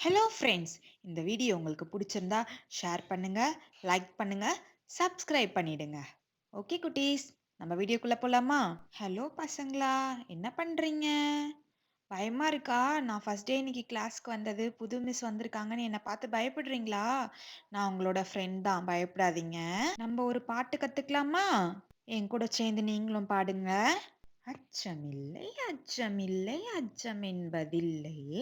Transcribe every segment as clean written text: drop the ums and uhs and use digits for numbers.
Hello friends, இந்த video உங்களுக்கு பிடிச்சிருந்தா ஷேர் பண்ணுங்க, லைக் பண்ணுங்க, சப்ஸ்கிரைப் பண்ணிடுங்க. ஓகே குட்டீஸ், நம்ம வீடியோக்குள்ள போலாமா? ஹலோ பசங்களா, என்ன பண்றீங்க? பயமா இருக்கா? நான் ஃபர்ஸ்ட் டே இன்னைக்கு கிளாஸ்க்கு வந்தது, புது மிஸ் வந்திருக்காங்கன்னு என்னை பார்த்து பயப்படுறீங்களா? நான் உங்களோட ஃப்ரெண்ட் தான், பயப்படாதீங்க. நம்ம ஒரு பாட்டு கத்துக்கலாமா? என் கூட சேர்ந்து நீங்களும் பாடுங்க. அச்சமில்லை அச்சமில்லை அச்சமென்பதில்லையே,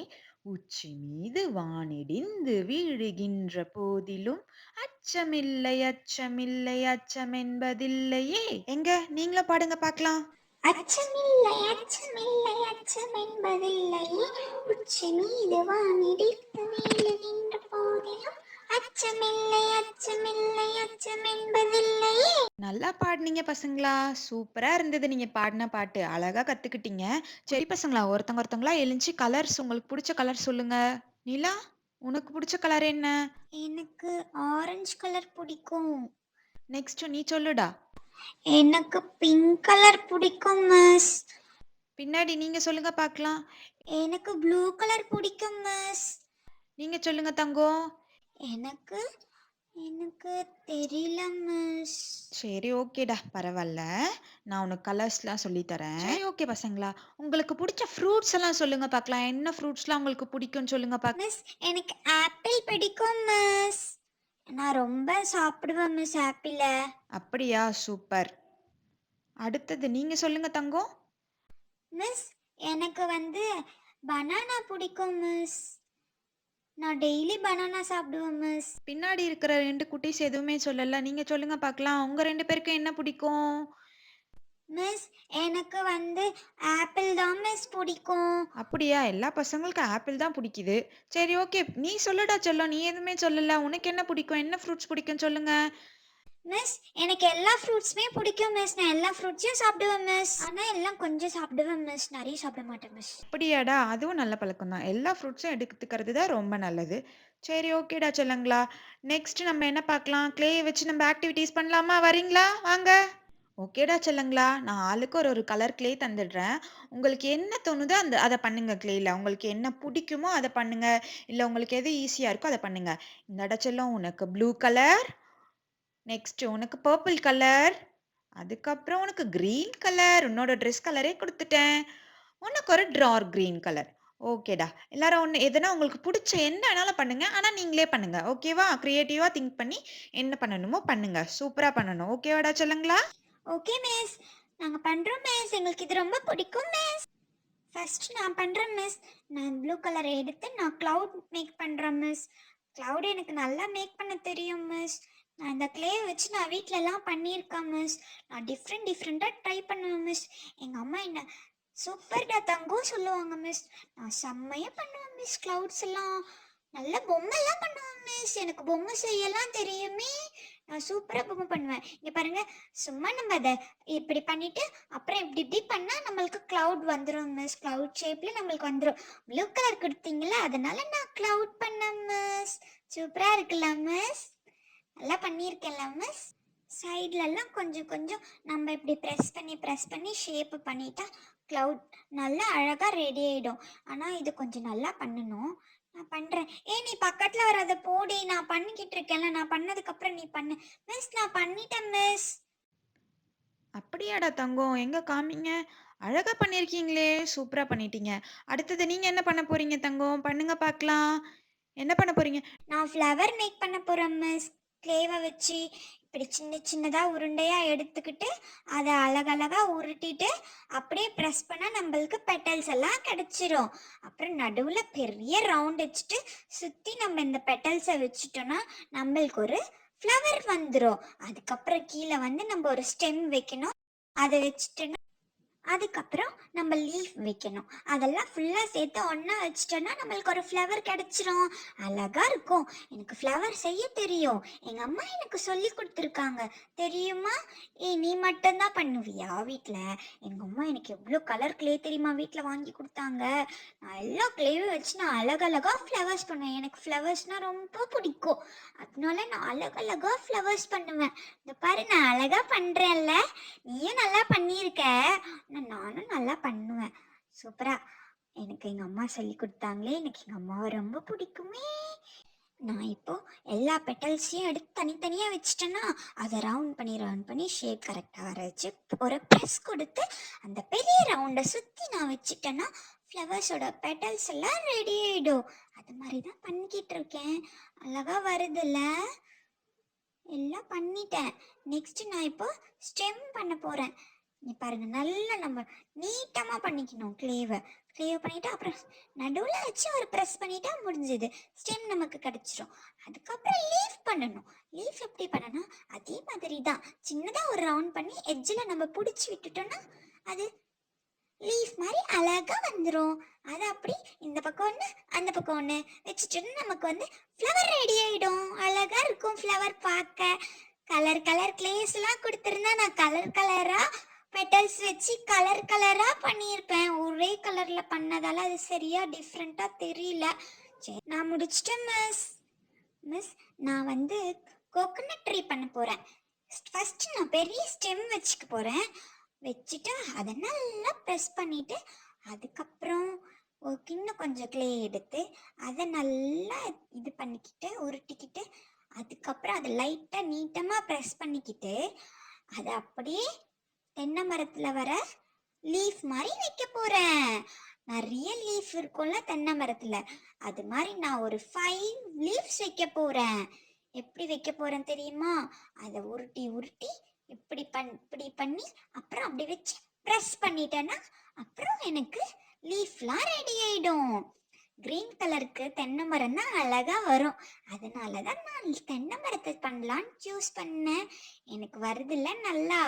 உச்சி மீது வானிடிந்து வீழுகின்ற போதிலும் அச்சமில்லை அச்சமில்லை அச்சமென்பதில்லையே. எங்க நீங்களும் பாடுங்க பார்க்கலாம். அச்சமில்லை அச்சமில்லை அச்சமென்பதில்லையே, உச்சி மீது வானிடித்து வீழுகின்ற போதிலும் அச்சமில்லை அச்சமில்லை அச்சமென்பதில்லையே. நல்லா பாடுனீங்க பசங்களா, சூப்பரா இருந்தது. நீங்க பாடின பாட்டு அழகா கத்துக்கிட்டீங்க. சரி பசங்களா, ஒருத்தவங்களா எழுந்துச்சு கலர்ஸ், உங்களுக்கு பிடிச்ச கலர் சொல்லுங்க. நிலா, உனக்கு பிடிச்ச கலர் என்ன? எனக்கு ஆரஞ்சு கலர் பிடிக்கும். நெக்ஸ்ட் நீ சொல்லுடா. எனக்கு பிங்க் கலர் பிடிக்கும் மிஸ். பின்னாடி நீங்க சொல்லுங்க பார்க்கலாம். எனக்கு ப்ளூ கலர் பிடிக்கும் மிஸ். நீங்க சொல்லுங்க தங்கம். எனக்கு எனக்கு தெரியல மிஸ். சரி ஓகேடா, பரவாயில்ல. நான் உனக்கு கலர்ஸ்லாம் சொல்லி தரேன். சரி ஓகே பசங்களா, உங்களுக்கு பிடிச்ச ஃப்ரூட்ஸ் எல்லாம் சொல்லுங்க பார்க்கலாம். என்ன ஃப்ரூட்ஸ்லாம் உங்களுக்கு பிடிக்கும்னு சொல்லுங்க பார்க்கலாம். மிஸ் எனக்கு ஆப்பிள் பிடிக்கும் மிஸ். நான் ரொம்ப சாப்பிடுவேன் மிஸ் ஆப்பிள. அப்படியா, சூப்பர். அடுத்தது நீங்க சொல்லுங்க தங்கம். மிஸ் எனக்கு பனானா பிடிக்கும் மிஸ். நான் டெய்லி பனானா சாப்பிடுவேன் மிஸ். பின்னாடி இருக்கிற 2 குட்டீஸ் எதுவுமே சொல்லல. நீங்க சொல்லுங்க பார்க்கலாம். உங்க 2 பேருக்கும் என்ன பிடிக்கும்? மிஸ் எனக்கு ஆப்பிள் தான் மிஸ் பிடிக்கும். அப்படியா, எல்லா பசங்களுக்கும் ஆப்பிள் தான் பிடிக்குது. சரி ஓகே, நீ சொல்லுடா செல்லம். நீ எதுவுமே சொல்லல. உனக்கு என்ன பிடிக்கும்? என்ன ஃப்ரூட்ஸ் பிடிக்கும்னு சொல்லுங்க. மிஸ் எனக்கு எல்லா ஃப்ரூட்ஸுமே பிடிக்கும் மிஸ். நான் எல்லா ஃப்ரூட்ஸையும் சாப்பிடுவேன் மிஸ். ஆனால் எல்லாம் கொஞ்சம் சாப்பிடுவேன் மிஸ், நிறைய சாப்பிட மாட்டேன் மிஸ். அப்படியாடா, அதுவும் நல்ல பழக்கம் தான். எல்லா ஃப்ரூட்ஸும் எடுத்துக்கிறது தான் ரொம்ப நல்லது. சரி ஓகேடா செல்லங்களா. நெக்ஸ்ட் நம்ம என்ன பார்க்கலாம்? க்ளேயை வச்சு நம்ம ஆக்டிவிட்டீஸ் பண்ணலாமா? வரீங்களா? வாங்க. ஓகேடா செல்லங்களா, நான் ஆளுக்கு ஒரு ஒரு கலர் க்ளே தந்துடுறேன். உங்களுக்கு என்ன தோணுதோ அதை பண்ணுங்க க்ளேயில். உங்களுக்கு என்ன பிடிக்குமோ அதை பண்ணுங்க. இல்லை உங்களுக்கு எது ஈஸியாக இருக்கோ அதை பண்ணுங்க. இந்தடா செல்லம், உனக்கு ப்ளூ கலர், நெக்ஸ்ட் உனக்கு பர்பிள் கலர், அதுக்கப்புறம் உனக்கு கிரீன் கலர், உன்னோட ட்ரெஸ் கலரே கொடுத்துட்டேன். உனக்கு ஒரு டார்க் கிரீன் கலர். ஓகேடா. எல்லாரும் எதுனா உங்களுக்கு பிடிச்ச என்ன வேணாலும் பண்ணுங்க. ஆனா நீங்களே பண்ணுங்க. ஓகேவா? கிரியேட்டிவா திங்க் பண்ணி என்ன பண்ணணுமோ பண்ணுங்க. சூப்பரா பண்ணணும். ஓகேவாடா செல்லங்களா? ஓகே மிஸ், நாங்கள் பண்ணுறோம் மிஸ். எங்களுக்கு இது ரொம்ப பிடிக்கும் மிஸ். ஃபர்ஸ்ட் நான் பண்ணுறேன் மிஸ். நான் ப்ளூ கலரை எடுத்து நான் க்ளவுட் மேக் பண்ணுறேன் மிஸ். க்ளவுட் எனக்கு நல்லா மேக் பண்ண தெரியும் மிஸ். நான் இந்த க்ளே வச்சு நான் வீட்டிலலாம் பண்ணியிருக்கேன் மிஸ். நான் டிஃப்ரெண்ட்டாக ட்ரை பண்ணுவேன் மிஸ். எங்கள் அம்மா என்ன சூப்பர்டா தங்கம் சொல்லுவாங்க மிஸ். நான் செம்மையாக பண்ணுவேன் மிஸ். க்ளவுட்ஸ் எல்லாம் நல்ல பொம்மைலாம் பண்ணுவேன் மிஸ். எனக்கு பொம்மை செய்யலாம் தெரியுமே. நான் சூப்பராக பொம்மை பண்ணுவேன். இங்கே பாருங்க, சும்மா நம்ம அதை இப்படி பண்ணிட்டு அப்புறம் இப்படி பண்ணால் நம்மளுக்கு க்ளவுட் வந்துடும் மிஸ். க்ளவுட் ஷேப்பில் நம்மளுக்கு வந்துடும். ப்ளூ கலர் கொடுத்தீங்களா, அதனால நான் க்ளவுட் பண்ணேன் மிஸ். சூப்பராக இருக்குல்ல மிஸ்? நல்லா பண்ணியிருக்கேன்ல மிஸ்? சைட்லலாம் கொஞ்சம் கொஞ்சம் நம்ம இப்படி ப்ரெஸ் பண்ணி ஷேப்பு பண்ணிட்டா க்ளவுட் நல்லா அழகாக ரெடி ஆகிடும். ஆனால் இது கொஞ்சம் நல்லா பண்ணணும். நான் பண்ணுறேன். நீ பக்கத்தில் வராத போடி. நான் பண்ணிக்கிட்டு இருக்கேன்ல, நான் பண்ணதுக்கப்புறம் நீ பண்ணு. மிஸ் நான் பண்ணிட்டேன் மிஸ். அப்படியாடா தங்கம், எங்க காமிங்க. அழகா பண்ணியிருக்கீங்களே. சூப்பரா பண்ணிட்டீங்க. அடுத்தது நீங்க என்ன பண்ண போறீங்க தங்கம்? பண்ணுங்க பார்க்கலாம். என்ன பண்ண போறீங்க? நான் ஃப்ளவர் மேக் பண்ண போகிறேன் மிஸ். க்ளேவை வச்சு இப்படி சின்னதாக உருண்டையாக எடுத்துக்கிட்டு அதை அழகழகாக உருட்டிட்டு அப்படியே ப்ரெஸ் பண்ணால் நம்மளுக்கு பெட்டல்ஸ் எல்லாம் கிடச்சிரும். அப்புறம் நடுவில் பெரிய ரவுண்ட் வச்சுட்டு சுற்றி நம்ம இந்த பெட்டல்ஸை வச்சுட்டோன்னா நம்மளுக்கு ஒரு ஃப்ளவர் வந்துடும். அதுக்கப்புறம் கீழே நம்ம ஒரு ஸ்டெம் வைக்கணும். அதை வச்சுட்டோன்னா அதுக்கப்புறம் நம்ம லீஃப் வைக்கணும். அதெல்லாம் ஃபுல்லாக சேர்த்து ஒன்றா வச்சிட்டோன்னா நம்மளுக்கு ஒரு ஃப்ளவர் கிடச்சிரும். அழகாக இருக்கும். எனக்கு ஃப்ளவர் செய்ய தெரியும். எங்கள் அம்மா எனக்கு சொல்லி கொடுத்துருக்காங்க தெரியுமா? நீ மட்டும்தான் பண்ணுவியா வீட்டில்? எங்கள் அம்மா எனக்கு எவ்வளோ கலர் க்ளே தெரியுமா வீட்டில் வாங்கி கொடுத்தாங்க. நான் எல்லா க்ளேவும் வச்சு நான் அழகழகாக ஃப்ளவர்ஸ் பண்ணுவேன். எனக்கு ஃப்ளவர்ஸ்னால் ரொம்ப பிடிக்கும். அதனால நான் அழகழகாக ஃப்ளவர்ஸ் பண்ணுவேன். இந்த பாரு, நான் அழகாக பண்ணுறேன்ல. நீயும் நல்லா பண்ணியிருக்க. நானும் நல்லா பண்ணுவேன். சூப்பரா. எனக்கு எங்கள் அம்மா சொல்லி கொடுத்தாங்களே, எனக்கு எங்கள் அம்மாவை ரொம்ப பிடிக்குமே. நான் இப்போ எல்லா பெட்டல்ஸையும் எடுத்து தனித்தனியாக வச்சுட்டேன்னா அதை ரவுண்ட் பண்ணி ஷேப் கரெக்டாக வர வச்சு ஒரு ப்ரெஸ் கொடுத்து அந்த பெரிய ரவுண்டை சுற்றி நான் வச்சுட்டேன்னா ஃப்ளவர்ஸோட பெட்டல்ஸ் எல்லாம் ரெடி ஆகிடும். அது மாதிரி தான் பண்ணிக்கிட்டு இருக்கேன். அழகா வருதுல்ல? எல்லாம் பண்ணிட்டேன். நெக்ஸ்ட் நான் இப்போ ஸ்டெம் பண்ண போகிறேன். நீ பாருங்க, நல்லா நம்ம நீட்டமாக பண்ணிக்கணும். க்ளேவை பண்ணிவிட்டு அப்புறம் நடுவில் வச்சு ஒரு ப்ரெஸ் பண்ணிட்டா முடிஞ்சுது. ஸ்டெம் நமக்கு கிடச்சிரும். அதுக்கப்புறம் லீஃப் பண்ணணும். லீஃப் எப்படி பண்ணணும்? அதே மாதிரி தான் சின்னதாக ஒரு ரவுண்ட் பண்ணி எட்ஜில் நம்ம பிடிச்சி விட்டுட்டோம்னா அது லீஃப் மாதிரி அழகாக வந்துடும். அது அப்படி இந்த பக்கம் ஒன்று அந்த பக்கம் ஒன்று வச்சுட்டோன்னா நமக்கு வந்து ஃப்ளவர் ரெடி ஆகிடும். அழகாக இருக்கும் ஃப்ளவர் பார்க்க. கலர் கிளேஸ்லாம் கொடுத்துருந்தா நான் கலராக பெட்டல்ஸ் வச்சு கலராக பண்ணியிருப்பேன். ஒரே கலரில் பண்ணதால அது சரியாக டிஃப்ரெண்ட்டாக தெரியல. சரி, நான் முடிச்சிட்டேன் மிஸ். நான் வந்து கோகோனட் ட்ரீ பண்ண போகிறேன். ஃபஸ்ட்டு நான் பெரிய ஸ்டெம் வச்சுக்க போகிறேன். வச்சுட்டு அதை நல்லா ப்ரெஸ் பண்ணிவிட்டு அதுக்கப்புறம் இன்னும் கொஞ்சம் க்ளே எடுத்து அதை நல்லா இது பண்ணிக்கிட்டு உருட்டிக்கிட்டு அதுக்கப்புறம் அதை லைட்டாக நீட்டமாக ப்ரெஸ் பண்ணிக்கிட்டு அதை அப்படியே தென்னை மரத்தில் வர லீஃப் மாதிரி வைக்க போகிறேன். நிறைய லீஃப் இருக்கும்ல தென்னை மரத்தில், அது மாதிரி நான் ஒரு 5 லீஃப்ஸ் வைக்க போகிறேன். எப்படி வைக்க போகிறேன் தெரியுமா? அதை உருட்டி இப்படி பண்ணி அப்புறம் அப்படி வச்சு ப்ரெஸ் பண்ணிட்டேன்னா அப்புறம் எனக்கு லீஃப்லாம் ரெடி ஆகிடும். கிரீன் கலருக்கு தென்னை மரம் தான் அழகாக வரும். அதனால தான் நான் தென்னை மரத்தை பண்ணலான்னு சூஸ் பண்ணேன். எனக்கு வருதில்ல நல்லா.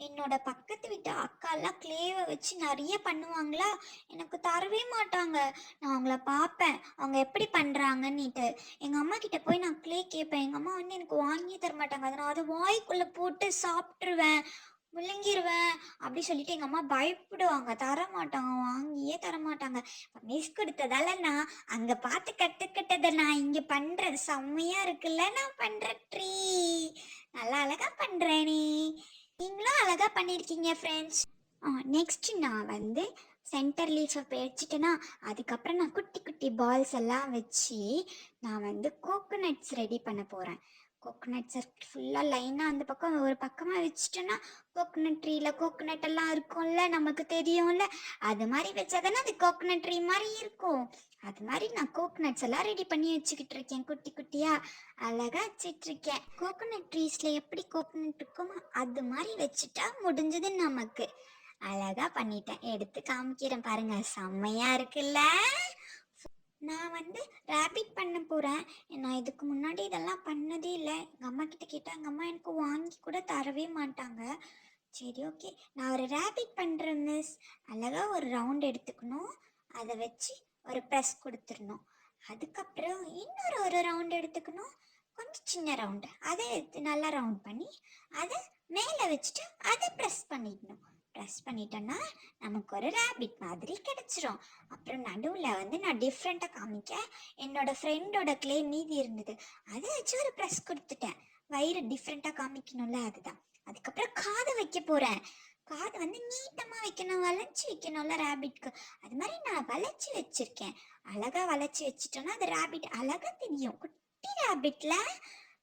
என்னோட பக்கத்து வீட்டு அக்காலாம் க்ளேவை வச்சு நிறைய பண்ணுவாங்களா, எனக்கு தரவே மாட்டாங்க. நான் அவங்கள பார்ப்பேன் அவங்க எப்படி பண்ணுறாங்கன்னுட்டு. எங்கள் அம்மா கிட்ட போய் நான் க்ளே கேட்பேன். எங்கள் அம்மா வந்து எனக்கு வாங்கியே தர மாட்டாங்க. அதை நான் அதை வாய்க்குள்ளே போட்டு சாப்பிட்ருவேன், முழுங்கிருவேன் அப்படி சொல்லிட்டு எங்கள் அம்மா பயப்படுவாங்க, தர மாட்டாங்க, வாங்கியே தர மாட்டாங்க. மிஸ் கொடுத்ததால நான் அங்கே பார்த்து கற்றுக்கிட்டதை நான் இங்கே பண்ணுறது செம்மையாக இருக்குல்ல. நான் பண்ணுற ட்ரீ நல்லா அழகாக பண்ணுறேனே. நீங்களும் அழகாக பண்ணியிருக்கீங்க ஃப்ரெண்ட்ஸ். நெக்ஸ்ட் நான் வந்து சென்டர் லீஃபை வச்சுட்டேன்னா அதுக்கப்புறம் நான் குட்டி குட்டி பால்ஸ் எல்லாம் வச்சு நான் வந்து கோகோனட்ஸ் ரெடி பண்ண போகிறேன். கோகோனட்ஸை ஃபுல்லாக லைனாக அந்த பக்கம் ஒரு பக்கமாக வச்சுட்டேன்னா கோகோனட் ட்ரீயில் கோகோனட் எல்லாம் இருக்கும்ல, நமக்கு தெரியும்ல, அது மாதிரி வச்சாதானே அது கோகோனட் ட்ரீ மாதிரி இருக்கும். அது மாதிரி நான் கோகோனட்ஸ் எல்லாம் ரெடி பண்ணி வச்சுக்கிட்டு இருக்கேன். குட்டி குட்டியாக அழகாக வச்சிட்ருக்கேன். கோகோனட் ட்ரீஸில் எப்படி கோகோனட் இருக்குமோ அது மாதிரி வச்சுட்டா முடிஞ்சது நமக்கு. அழகாக பண்ணிட்டேன். எடுத்து காமிக்கிறேன் பாருங்க, செம்மையாக இருக்குல்ல. நான் வந்து ரேபிட் பண்ண போகிறேன். நான் இதுக்கு முன்னாடி இதெல்லாம் பண்ணதே இல்லை. எங்கள் அம்மா கிட்ட கேட்டால் எங்கள் அம்மா எனக்கு வாங்கி கூட தரவே மாட்டாங்க. சரி, ஓகே, நான் ஒரு ரேபிட் பண்ணுறேன் மிஸ். அழகாக ஒரு ரவுண்ட் எடுத்துக்கணும், அதை வச்சு ஒரு ப்ரெஸ் கொடுத்துடணும். அதுக்கப்புறம் இன்னொரு ஒரு ரவுண்ட் எடுத்துக்கணும், கொஞ்சம் சின்ன ரவுண்டு, அதை எடுத்து நல்லா ரவுண்ட் பண்ணி அதை மேலே வச்சுட்டு அதை ப்ரெஸ் பண்ணிடணும். ப்ரெஸ் பண்ணிட்டோன்னா நமக்கு ஒரு ரேபிட் மாதிரி கிடச்சிரும். அப்புறம் நடுவில் வந்து நான் டிஃப்ரெண்ட்டாக காமிக்க என்னோட ஃப்ரெண்டோட க்ளே மீதி இருந்தது, அதை வச்சு ஒரு ப்ரெஸ் கொடுத்துட்டேன். வயிறு டிஃப்ரெண்ட்டாக காமிக்கணும்ல, அதுதான். அதுக்கப்புறம் காதை வைக்க போகிறேன். காதை வந்து நீட்டமாக வைக்கணும், வளைச்சி வைக்கணும்ல ரேபிட்க்கு. அது மாதிரி நான் வளைச்சி வச்சுருக்கேன். அழகாக வளைச்சி வச்சுட்டோன்னா அது ரேபிட் அழகாக தெரியும். குட்டி ரேபிட்டில்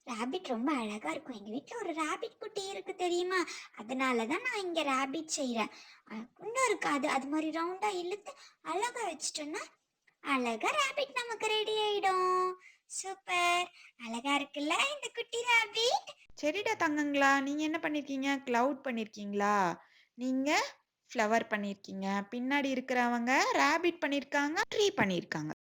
ரேபிட் ரொம்ப அழகாக இருக்கும். எங்கள் வீட்டில் ஒரு ரேபிட் குட்டி இருக்குது தெரியுமா? அதனால தான் நான் இங்கே ரேபிட் செய்கிறேன். இன்னும் இருக்காது, அது மாதிரி ரவுண்டாக இழுத்து அழகாக வச்சிட்டோன்னா அழகாக ரேபிட் நமக்கு ரெடி ஆகிடும். சூப்பர், அழகாக இருக்குல்ல இந்த குட்டி ரேபிட். சரிடா தங்கங்களா, நீங்க என்ன பண்ணிருக்கீங்க? கிளவுட் பண்ணிருக்கீங்களா? நீங்க ஃப்ளவர் பண்ணிருக்கீங்க. பின்னாடி இருக்கிறவங்க ரேபிட் பண்ணிருக்காங்க, ட்ரீ பண்ணிருக்காங்க.